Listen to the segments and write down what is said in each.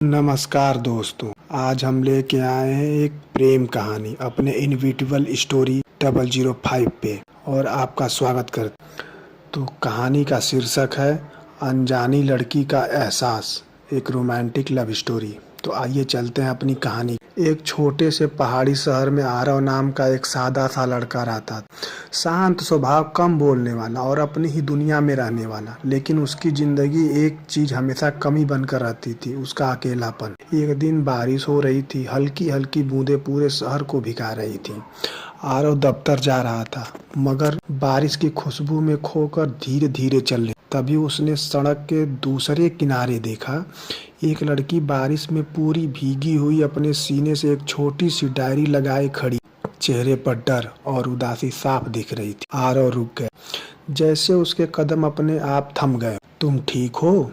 नमस्कार दोस्तों, आज हम लेके आए हैं एक प्रेम कहानी अपने इनविजिबल स्टोरी 005 पे और आपका स्वागत करते। तो कहानी का शीर्षक है अनजानी लड़की का एहसास, एक रोमांटिक लव स्टोरी। तो आइए चलते हैं अपनी कहानी। एक छोटे से पहाड़ी शहर में आरव नाम का एक सादा सा लड़का रहता था। शांत स्वभाव, कम बोलने वाला और अपनी ही दुनिया में रहने वाला। लेकिन उसकी जिंदगी एक चीज हमेशा कमी बनकर रहती थी, उसका अकेलापन। एक दिन बारिश हो रही थी, हल्की हल्की बूंदें पूरे शहर को भिगा रही थी। आरव दफ्तर जा रहा था, मगर बारिश की खुशबू में खोकर धीरे धीरे चलने। तभी उसने सड़क के दूसरे किनारे देखा, एक लड़की बारिश में पूरी भीगी हुई अपने सीने से एक छोटी सी डायरी लगाए खड़ी। चेहरे पर डर और उदासी साफ दिख रही थी। आरव रुक गए, जैसे उसके कदम अपने आप थम गए। तुम ठीक हो?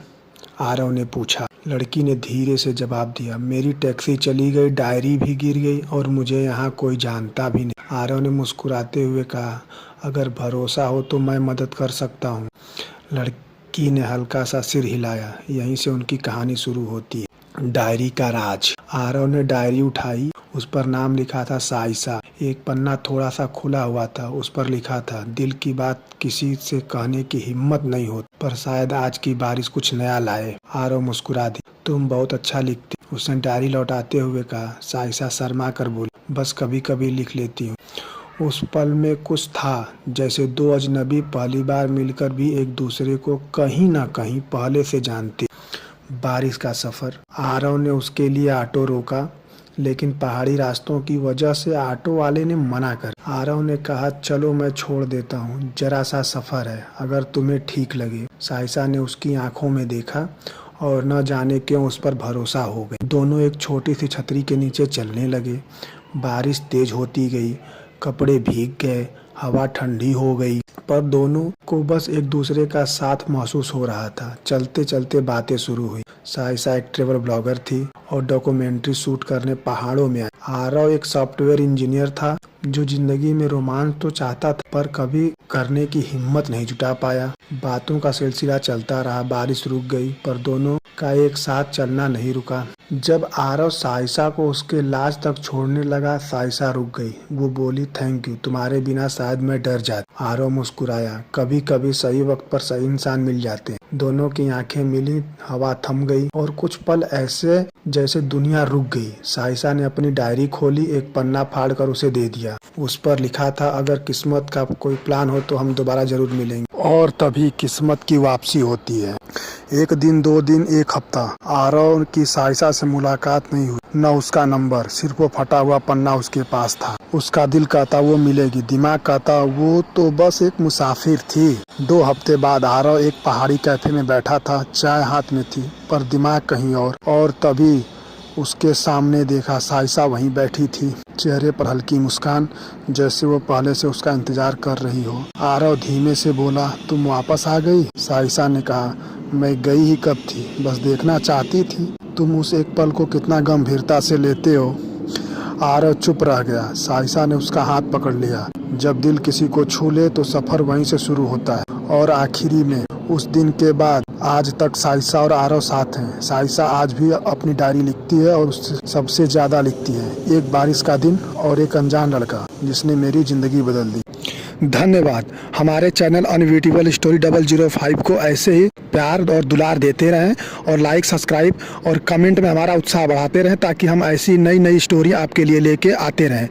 आरव ने पूछा। लड़की ने धीरे से जवाब दिया, मेरी टैक्सी चली गई, डायरी भी गिर गई और मुझे यहाँ कोई जानता भी नहीं। आरव ने मुस्कुराते हुए कहा, अगर भरोसा हो तो मैं मदद कर सकता हूँ। लड़की ने हल्का सा सिर हिलाया। यहीं से उनकी कहानी शुरू होती है। डायरी का राज। आरव ने डायरी उठाई, उस पर नाम लिखा था साइसा। एक पन्ना थोड़ा सा खुला हुआ था, उस पर लिखा था, दिल की बात किसी से कहने की हिम्मत नहीं होती, पर शायद आज की बारिश कुछ नया लाए। आरव मुस्कुरा दी। तुम बहुत अच्छा लिखती। उसने डायरी लौटाते हुए कहा। साइसा शर्मा कर बोली, बस कभी कभी लिख लेती हूँ। उस पल में कुछ था, जैसे दो अजनबी पहली बार मिलकर भी एक दूसरे को कहीं ना कहीं पहले से जानते। बारिश का सफर। आरव ने उसके लिए ऑटो रोका, लेकिन पहाड़ी रास्तों की वजह से ऑटो वाले ने मना कर। आरव ने कहा, चलो मैं छोड़ देता हूँ, जरा सा सफर है, अगर तुम्हें ठीक लगे। साइसा ने उसकी आंखों में देखा और न जाने क्यों उस पर भरोसा हो गया। दोनों एक छोटी सी छतरी के नीचे चलने लगे। बारिश तेज होती गई, कपड़े भीग गए, हवा ठंडी हो गई, पर दोनों को बस एक दूसरे का साथ महसूस हो रहा था। चलते चलते बातें शुरू हुई। साइसा एक ट्रैवल ब्लॉगर थी और डॉक्यूमेंट्री शूट करने पहाड़ों में आई। आरव एक सॉफ्टवेयर इंजीनियर था जो जिंदगी में रोमांच तो चाहता था, पर कभी करने की हिम्मत नहीं जुटा पाया। बातों का सिलसिला चलता रहा। बारिश रुक गई, पर दोनों का एक साथ चलना नहीं रुका। जब आरव साइसा को उसके लॉज तक छोड़ने लगा, साइसा रुक गई। वो बोली, थैंक यू, तुम्हारे बिना शायद मैं डर जाता। आरव मुस्कुराया। कभी कभी सही वक्त पर सही इंसान मिल जाते हैं। दोनों की आंखें मिली, हवा थम गई और कुछ पल ऐसे जैसे दुनिया रुक गई। साइसा ने अपनी डायरी खोली, एक पन्ना फाड़कर उसे दे दिया। उस पर लिखा था, अगर किस्मत का कोई प्लान हो तो हम दोबारा जरूर मिलेंगे। और तभी किस्मत की वापसी होती है। एक दिन, 2 दिन, एक हफ्ता, आरव की साइसा से मुलाकात नहीं हुई, न उसका नंबर, सिर्फ वो फटा हुआ पन्ना उसके पास था। उसका दिल कहता वो मिलेगी, दिमाग कहता वो तो बस एक मुसाफिर थी। 2 हफ्ते बाद आरव एक पहाड़ी कैफे में बैठा था, चाय हाथ में थी, पर दिमाग कहीं और तभी उसके सामने देखा, साइसा वहीं बैठी थी, चेहरे पर हल्की मुस्कान, जैसे वो पहले से उसका इंतजार कर रही हो। आरव धीमे से बोला, तुम वापस आ गई? साइसा ने कहा, मैं गई ही कब थी, बस देखना चाहती थी तुम उस एक पल को कितना गंभीरता से लेते हो। आरव चुप रह गया। साइसा ने उसका हाथ पकड़ लिया। जब दिल किसी को छू ले तो सफर वहीं से शुरू होता है। और आखिरी में उस दिन के बाद आज तक साइसा और आरव साथ हैं। साइसा आज भी अपनी डायरी लिखती है और उससे सबसे ज्यादा लिखती है, एक बारिश का दिन और एक अनजान लड़का जिसने मेरी जिंदगी बदल दी। धन्यवाद। हमारे चैनल अनविजिबल स्टोरी 005 को ऐसे ही प्यार और दुलार देते रहें और लाइक, सब्सक्राइब और कमेंट में हमारा उत्साह बढ़ाते रहें, ताकि हम ऐसी नई नई स्टोरी आपके लिए लेके आते रहें।